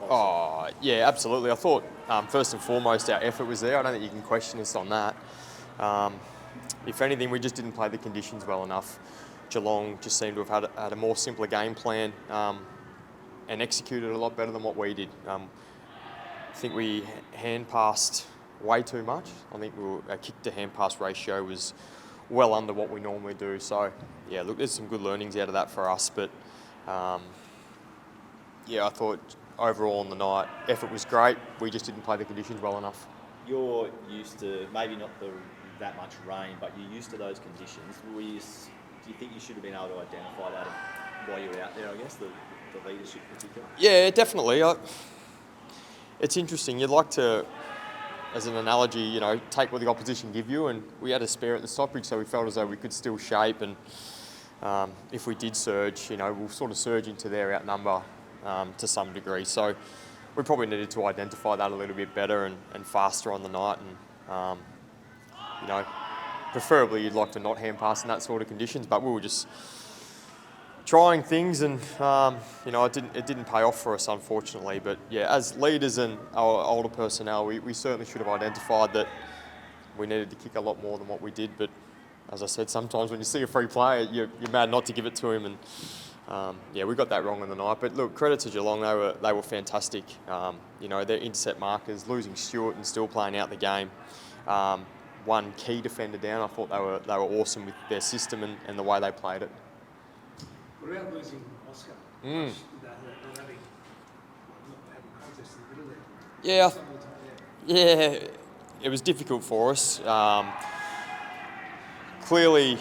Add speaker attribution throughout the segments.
Speaker 1: Oh, yeah, absolutely. I thought, first and foremost, our effort was there. I don't think you can question us on that. If anything, we just didn't play the conditions well enough. Geelong just seemed to have had a more simpler game plan and executed a lot better than what we did. I think we hand passed way too much. I think our kick to hand pass ratio was well under what we normally do. So, yeah, look, there's some good learnings out of that for us. But, yeah, I thought overall on the night, effort was great. We just didn't play the conditions well enough.
Speaker 2: You're used to, maybe not that much rain, but you're used to those conditions. Do you think you should have been able to identify that while you were out there, I guess, the leadership in particular?
Speaker 1: Yeah, definitely. It's interesting. You'd like to, as an analogy, take what the opposition give you, and we had a spare at the stoppage, so we felt as though we could still shape, and if we did surge, we'll sort of surge into their outnumber to some degree. So we probably needed to identify that a little bit better and faster on the night, and preferably you'd like to not hand pass in that sort of conditions, but we were just trying things, and it didn't pay off for us, unfortunately. But yeah, as leaders and our older personnel, we certainly should have identified that we needed to kick a lot more than what we did. But as I said, sometimes when you see a free player, you're mad not to give it to him, and we got that wrong on the night. But look, credit to Geelong, they were fantastic. Their intercept markers, losing Stewart and still playing out the game. One key defender down. I thought they were awesome with their system and the way they played it.
Speaker 3: What about losing Oscar? Having contest in the middle there.
Speaker 1: Yeah, it was difficult for us. Clearly,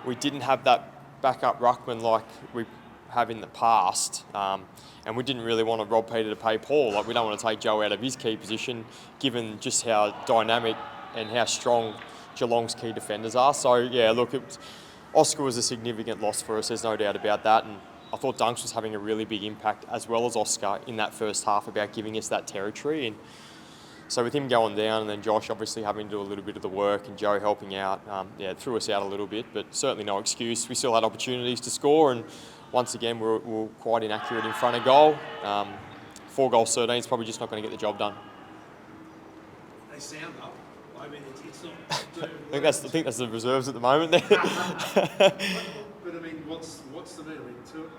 Speaker 1: we didn't have that backup ruckman like we have in the past, and we didn't really want to rob Peter to pay Paul. Like, we don't want to take Joe out of his key position, given just how dynamic and how strong Geelong's key defenders are. So yeah, look, Oscar was a significant loss for us, there's no doubt about that, and I thought Dunks was having a really big impact, as well as Oscar, in that first half about giving us that territory. And so with him going down, and then Josh obviously having to do a little bit of the work, and Joe helping out, it threw us out a little bit, but certainly no excuse. We still had opportunities to score, and once again we were quite inaccurate in front of goal. 4 goals 13 is probably just not going to get the job done.
Speaker 3: They sound up. I mean, it's not.
Speaker 1: I think that's the reserves at the moment.
Speaker 3: But I mean, what's the deal? I mean, 2 and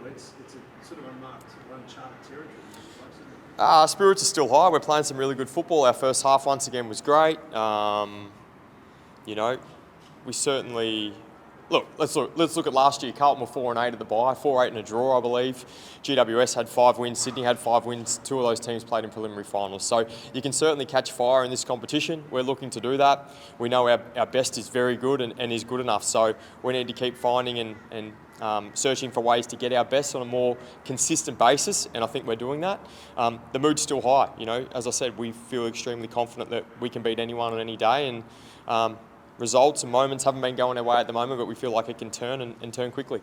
Speaker 3: 4. It's a sort of unmarked, uncharted territory.
Speaker 1: Spirits are still high. We're playing some really good football. Our first half once again was great. We certainly. Look, let's look at last year. Carlton were 4 and 8 at the bye, 4-8 and a draw, I believe. GWS had 5 wins. Sydney had 5 wins. 2 of those teams played in preliminary finals. So you can certainly catch fire in this competition. We're looking to do that. We know our best is very good and is good enough. So we need to keep finding and searching for ways to get our best on a more consistent basis, and I think we're doing that. The mood's still high. As I said, we feel extremely confident that we can beat anyone on any day, and results and moments haven't been going our way at the moment, but we feel like it can turn and turn quickly.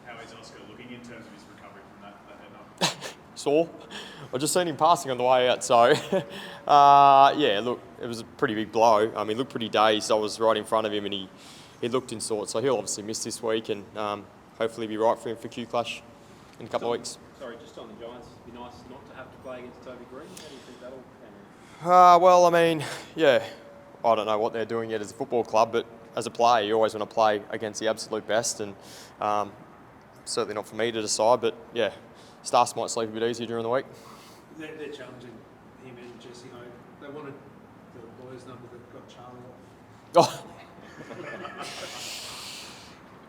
Speaker 4: How is Oscar looking in terms of his recovery from that head knock?
Speaker 1: Sore. I've just seen him passing on the way out, so look, it was a pretty big blow. He looked pretty dazed. I was right in front of him, and he looked in sorts, so he'll obviously miss this week, and hopefully be right for him for Q-Clash in a couple of weeks.
Speaker 2: Sorry, just on the Giants, it'd be nice not to have to play against Toby Green. How do you think that'll pan out?
Speaker 1: I don't know what they're doing yet as a football club, but as a player, you always want to play against the absolute best, and certainly not for me to decide, but yeah, Stars might sleep a bit easier during the week.
Speaker 3: They're challenging him and Jesse Hogue. They wanted the boys' number that got Charlie off.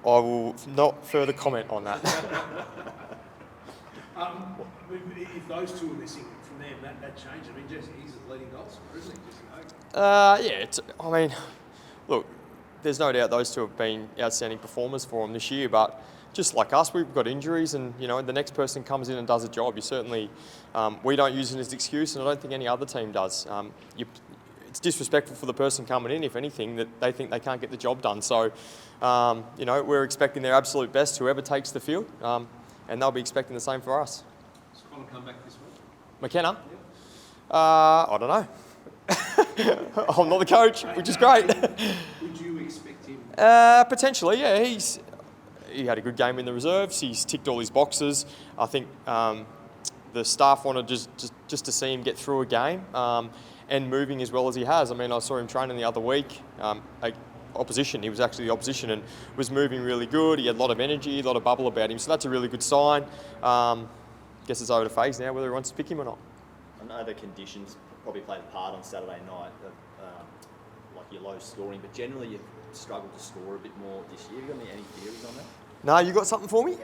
Speaker 1: I will not further comment on that.
Speaker 3: If those 2 are missing from them, that changed. He's the leading goal scorer, isn't he, Jesse Hogue?
Speaker 1: Look, there's no doubt those 2 have been outstanding performers for them this year, but just like us, we've got injuries, and the next person comes in and does a job. You certainly, we don't use it as an excuse, and I don't think any other team does. It's disrespectful for the person coming in, if anything, that they think they can't get the job done. So, we're expecting their absolute best, whoever takes the field, and they'll be expecting the same for us.
Speaker 3: Does Connor come back this week?
Speaker 1: McKenna? Yeah. I don't know. I'm not the coach, which is great.
Speaker 3: Would you expect him?
Speaker 1: Potentially, yeah. He had a good game in the reserves. He's ticked all his boxes. I think the staff wanted just to see him get through a game and moving as well as he has. I mean, I saw him training the other week. Opposition, he was actually the opposition and was moving really good. He had a lot of energy, a lot of bubble about him, so that's a really good sign. Guess it's over to Faze now whether he wants to pick him or not.
Speaker 2: I know the conditions probably played a part on Saturday night, like your low scoring, but generally you've struggled to score a bit more this year. Have you got any theories on that?
Speaker 1: No, you got something for me?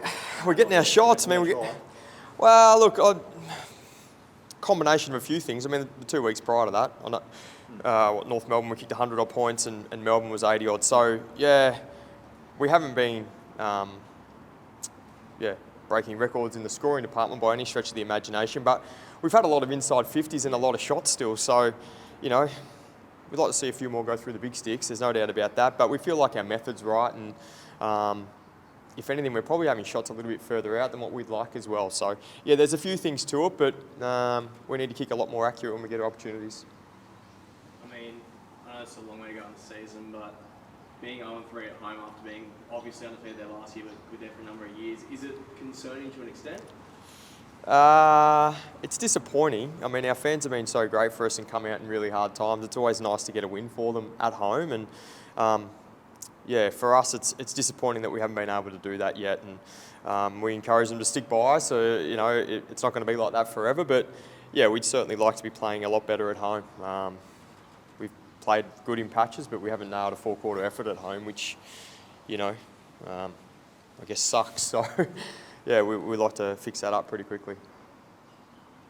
Speaker 1: We're getting our shots, man. Well, look, combination of a few things. I mean, the 2 weeks prior to that, North Melbourne, we kicked 100 odd points and Melbourne was 80 odd. So, yeah, we haven't been, breaking records in the scoring department by any stretch of the imagination, but we've had a lot of inside 50s and a lot of shots still. So, you know, we'd like to see a few more go through the big sticks. There's no doubt about that, but we feel like our method's right and, if anything, we're probably having shots a little bit further out than what we'd like as well. So, yeah, there's a few things to it, but we need to kick a lot more accurate when we get our opportunities.
Speaker 5: I mean, I know it's a long way to go in the season, but being 0-3 at home after being obviously undefeated there last year, but good there for a number of years, is it concerning to an extent?
Speaker 1: It's disappointing. I mean, our fans have been so great for us and come out in really hard times. It's always nice to get a win for them at home, and yeah, for us, it's disappointing that we haven't been able to do that yet, and we encourage them to stick by. So you know, it's not going to be like that forever. But yeah, we'd certainly like to be playing a lot better at home. We've played good in patches, but we haven't nailed a 4-quarter effort at home, which, you know, I guess sucks. So yeah, we like to fix that up pretty quickly.